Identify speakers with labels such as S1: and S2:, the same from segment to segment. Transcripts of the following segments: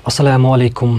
S1: Assalamu alaikum.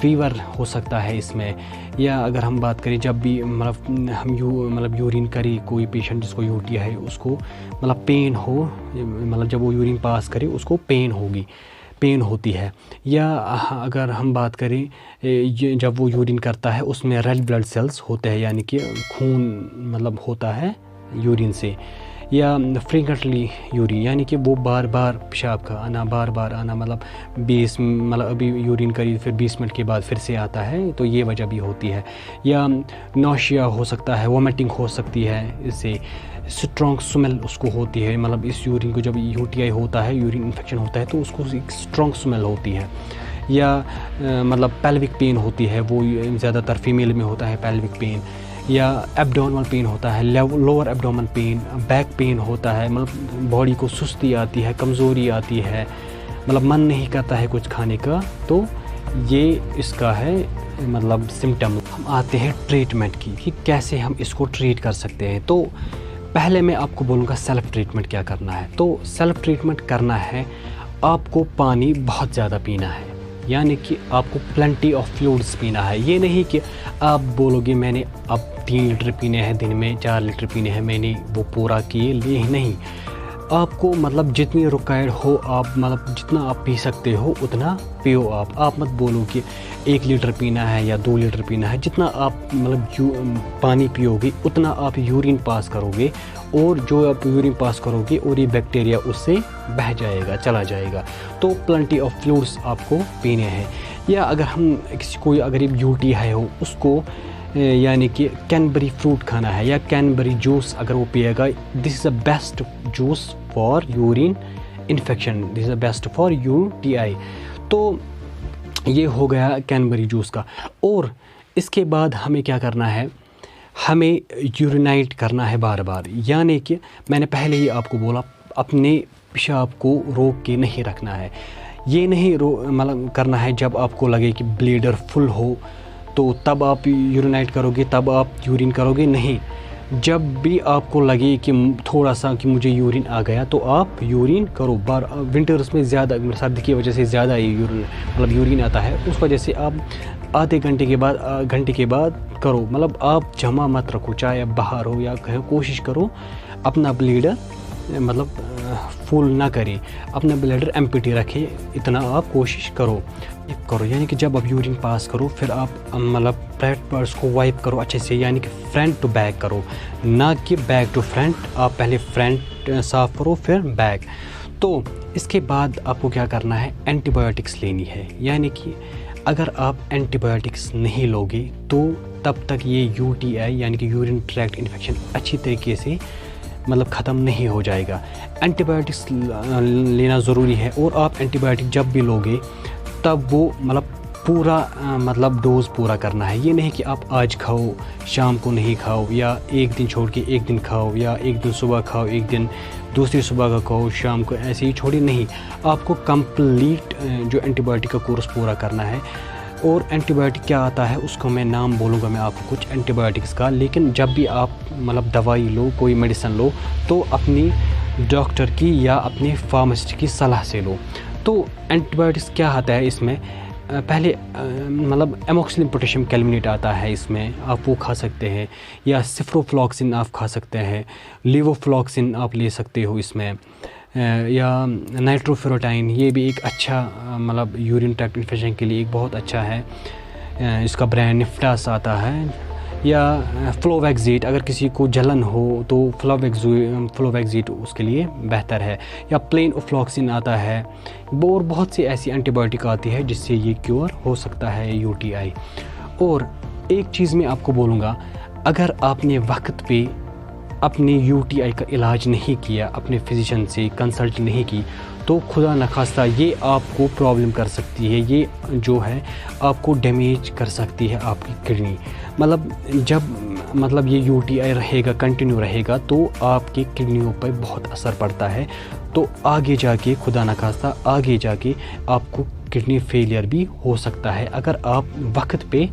S1: Fever ہو سکتا ہے اس میں. یا اگر ہم بات کریں جب بھی ہم یورین کرے کوئی پیشنٹ جس کو UTI ہے اس کو پین ہو, جب وہ یورین پاس کرے اس کو پین ہوتی ہے. یا اگر ہم بات کریں جب وہ یورین کرتا ہے اس میں ریڈ بلڈ سیلز ہوتے ہیں, یعنی کہ خون ہوتا ہے یورین سے. یا فریکوینٹلی یورین, یعنی کہ وہ بار بار پیشاب کا آنا, بار بار آنا, ابھی یورین کری پھر 20 منٹ کے بعد پھر سے آتا ہے, تو یہ وجہ بھی ہوتی ہے. یا نوشیا ہو سکتا ہے, وومیٹنگ ہو سکتی ہے, اس سے اسٹرانگ سمیل اس کو ہوتی ہے. اس یورین کو جب UTI ہوتا ہے, یورین انفیکشن ہوتا ہے, تو اس کو ایک اسٹرانگ سمیل ہوتی ہے. یا پیلوک پین ہوتی ہے, وہ زیادہ تر فیمیل میں ہوتا ہے پیلوک پین. یا ایبڈومنل پین ہوتا ہے, لوور ایبڈومن پین, بیک پین ہوتا ہے, باڈی کو سستی آتی ہے, کمزوری آتی ہے, من نہیں کرتا ہے کچھ کھانے کا. تو یہ اس کا ہے سمٹم. ہم آتے ہیں ٹریٹمنٹ کی کہ کیسے ہم اس کو ٹریٹ کر سکتے ہیں. تو پہلے میں آپ کو بولوں گا سیلف ٹریٹمنٹ کیا کرنا ہے. تو سیلف ٹریٹمنٹ کرنا ہے, آپ کو پانی بہت زیادہ پینا ہے, یعنی کہ آپ کو پلنٹی آف فلوئڈس پینا ہے. یہ نہیں کہ آپ بولو گے میں نے اب 3 لیٹر پینے ہیں دن میں, 4 لیٹر پینے ہیں, میں نے وہ پورا کیے لیے نہیں. آپ کو جتنی ریکوائرڈ ہو آپ جتنا آپ پی سکتے ہو اتنا پیو. آپ مت بولو کہ 1 لیٹر پینا ہے یا 2 لیٹر پینا ہے. جتنا آپ پانی پیو گے اتنا آپ یورین پاس کرو گے, اور جو آپ یورین پاس کرو گے اور یہ بیکٹیریا اس سے بہہ جائے گا, چلا جائے گا. تو پلنٹی آف فلوئڈس آپ کو پینے ہیں. یا اگر ہم اگر UTI ہے ہو اس کو یعنی کہ کینبری فروٹ کھانا ہے, یا کینبری جوس اگر وہ پیے گا, this is a best juice for urine infection, this is a best for UTI. تو یہ ہو گیا کینبری جوس کا. اور اس کے بعد ہمیں کیا کرنا ہے, ہمیں یورینائٹ کرنا ہے بار بار. یعنی کہ میں نے پہلے ہی آپ کو بولا اپنے پیشاب کو روک کے نہیں رکھنا ہے. یہ نہیں کرنا ہے جب آپ کو لگے کہ بلیڈر فل ہو تو تب آپ یورینائٹ کرو گے, تب آپ یورین کرو گے. نہیں, جب بھی آپ کو لگے کہ تھوڑا سا کہ مجھے یورین آ گیا تو آپ یورین کرو. ونٹرز میں زیادہ سردی کی وجہ سے زیادہ یورین آتا ہے, اس وجہ سے آپ آدھے گھنٹے کے بعد کرو. آپ جمع مت رکھو, چاہے آپ باہر ہو یا کہیں, کوشش کرو اپنا بلیڈر فل نہ کرے, اپنا بلیڈر ایمپٹی رکھے, اتنا آپ کوشش کرو. یعنی کہ جب آپ یورین پاس کرو پھر آپ پرائیویٹ پارٹس کو وائپ کرو اچھے سے, یعنی کہ فرنٹ ٹو بیک کرو, نہ کہ بیک ٹو فرنٹ. آپ پہلے فرنٹ صاف کرو پھر بیک. تو اس کے بعد آپ کو کیا کرنا ہے, اینٹی بایوٹکس لینی ہے. یعنی کہ اگر آپ اینٹی بایوٹکس نہیں لوگے تو تب تک یہ UTI یعنی کہ یورین ٹریکٹ انفیکشن اچھی طریقے سے ختم نہیں ہو جائے گا. اینٹی بایوٹکس لینا ضروری ہے, اور آپ اینٹی بایوٹک جب بھی لوگے تب وہ پورا ڈوز پورا کرنا ہے. یہ نہیں کہ آپ آج کھاؤ شام کو نہیں کھاؤ, یا ایک دن چھوڑ کے ایک دن کھاؤ, یا ایک دن صبح کھاؤ ایک دن دوسری صبح کا کھاؤ, شام کو ایسے ہی چھوڑی. نہیں, آپ کو کمپلیٹ جو اینٹی بایوٹک کا کورس پورا کرنا ہے. اور اینٹی بایوٹک کیا آتا ہے اس کو میں نام بولوں گا میں آپ کو کچھ اینٹی بایوٹکس کا. لیکن جب بھی آپ دوائی لو, کوئی میڈیسن لو, تو اپنی ڈاکٹر کی یا اپنے فارماسسٹ کی صلاح سے لو. تو اینٹی بایوٹکس کیا آتا ہے اس میں, پہلے ایموکسلن پوٹیشیم کیلمینیٹ آتا ہے اس میں, آپ وہ کھا سکتے ہیں. یا سفروفلاکسن آپ کھا سکتے ہیں, لیووفلاکسن آپ لے سکتے ہو اس میں. یا نائٹروفیروٹائن, یہ بھی ایک اچھا یورین ٹریکٹ انفیکشن کے لیے ایک بہت اچھا ہے, اس کا برانڈ نفٹاس آتا ہے. یا فلوویکزیٹ, اگر کسی کو جلن ہو تو فلوویکزیٹ اس کے لیے بہتر ہے. یا پلین افلاکسن آتا ہے, اور بہت سی ایسی اینٹی بایوٹک آتی ہے جس سے یہ کیور ہو سکتا ہے UTI. اور ایک چیز میں آپ کو بولوں گا, اگر آپ نے وقت پہ اپنے UTI کا علاج نہیں کیا, اپنے فزیشین سے کنسلٹ نہیں کی, تو خدا نخواستہ یہ آپ کو پرابلم کر سکتی ہے. یہ جو ہے آپ کو ڈیمیج کر سکتی ہے آپ کی کڈنی. جب یہ UTI رہے گا, کنٹینیو رہے گا, تو آپ کی کڈنیوں پر بہت اثر پڑتا ہے. تو آگے جا کے خدا نخواستہ آگے جا کے آپ کو کڈنی فیلئر بھی ہو سکتا ہے اگر آپ وقت پہ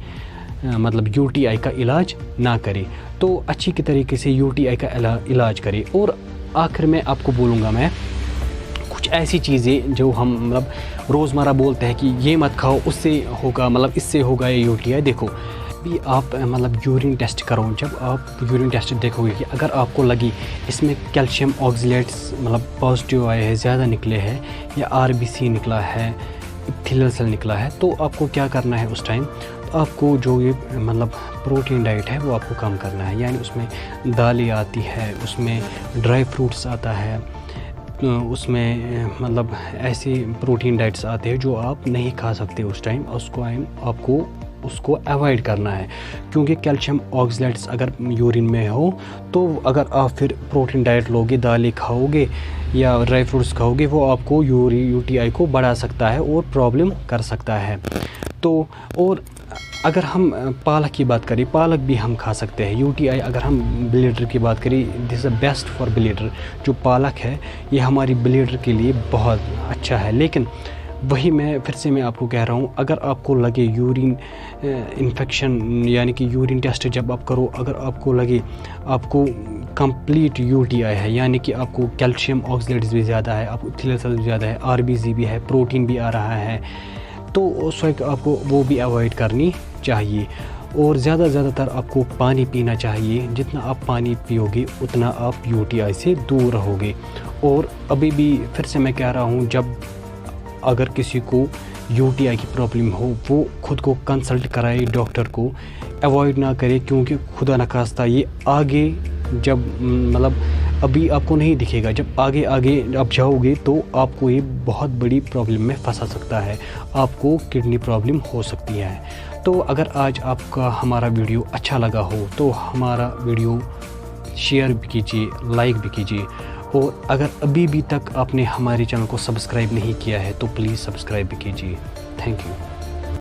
S1: UTI کا علاج نہ کرے. تو اچھی طریقے سے UTI کا علاج کرے. اور آخر میں آپ کو بولوں گا میں کچھ کچھ ایسی چیزیں جو ہم مطلب روزمرہ بولتے ہیں کہ یہ مت کھاؤ، اس سے ہوگا، مطلب اس سے ہوگا یہ UTI. دیکھو بھی آپ مطلب یورین ٹیسٹ کرو. جب آپ یورین ٹیسٹ دیکھو گے کہ اگر آپ کو لگی اس میں کیلشیم آکزیلیٹس مطلب پازیٹیو آئے ہیں، زیادہ نکلے ہیں، یا RBC نکلا ہے، ایپیتھیلیل سیل نکلا ہے، تو آپ کو کیا کرنا ہے اس ٹائم؟ آپ کو جو یہ مطلب پروٹین ڈائٹ ہے وہ آپ کو کم کرنا ہے. یعنی اس میں دالیں آتی ہے، اس میں ڈرائی فروٹس آتا ہے، اس میں مطلب ایسے پروٹین ڈائٹس آتے ہیں جو آپ نہیں کھا سکتے اس ٹائم. آپ کو اس کو ایوائڈ کرنا ہے، کیونکہ کیلشیم آکزیلیٹس اگر یورین میں ہو تو اگر آپ پھر پروٹین ڈائٹ لوگے، دالیں کھاؤ گے یا ڈرائی فروٹس کھاؤ گے، وہ آپ کو UTI کو بڑھا سکتا ہے اور پرابلم کر سکتا ہے. تو اور اگر ہم پالک کی بات کریں، پالک بھی ہم کھا سکتے ہیں. UTI اگر ہم بلیڈر کی بات کریں، دس از بیسٹ فار بلیڈر. جو پالک ہے یہ ہماری بلیڈر کے لیے بہت اچھا ہے. لیکن وہی پھر سے میں آپ کو کہہ رہا ہوں، اگر آپ کو لگے یورین انفیکشن، یعنی کہ یورین ٹیسٹ جب آپ کرو، اگر آپ کو لگے آپ کو کمپلیٹ UTI ہے، یعنی کہ آپ کو کیلشیم آکزیلیٹس بھی زیادہ ہے، آپ کو ایپیتھیلیل سیل بھی زیادہ ہے، RBC بھی ہے، پروٹین بھی آ رہا ہے، تو اس وقت آپ کو وہ بھی اوائڈ کرنی چاہیے. اور زیادہ تر آپ کو پانی پینا چاہیے. جتنا آپ پانی پیو گے اتنا آپ UTI سے دور رہو گے. اور ابھی بھی پھر سے میں کہہ رہا ہوں، جب اگر کسی کو UTI کی پرابلم ہو، وہ خود کو کنسلٹ کرائے ڈاکٹر کو، ایوائڈ نہ کرے، کیونکہ خدا نخواستہ یہ آگے جب مطلب ابھی آپ کو نہیں دکھے گا، جب آگے آپ جاؤ گے تو آپ کو یہ بہت بڑی پرابلم میں پھنسا سکتا ہے. آپ کو کڈنی پرابلم ہو سکتی ہے. تو اگر آج آپ کا ہمارا ویڈیو اچھا لگا ہو تو ہمارا ویڈیو شیئر بھی کیجیے، لائک بھی کیجیے. اور اگر ابھی تک آپ نے ہمارے چینل کو سبسکرائب نہیں کیا ہے تو پلیز سبسکرائب بھی کیجیے. Thank you.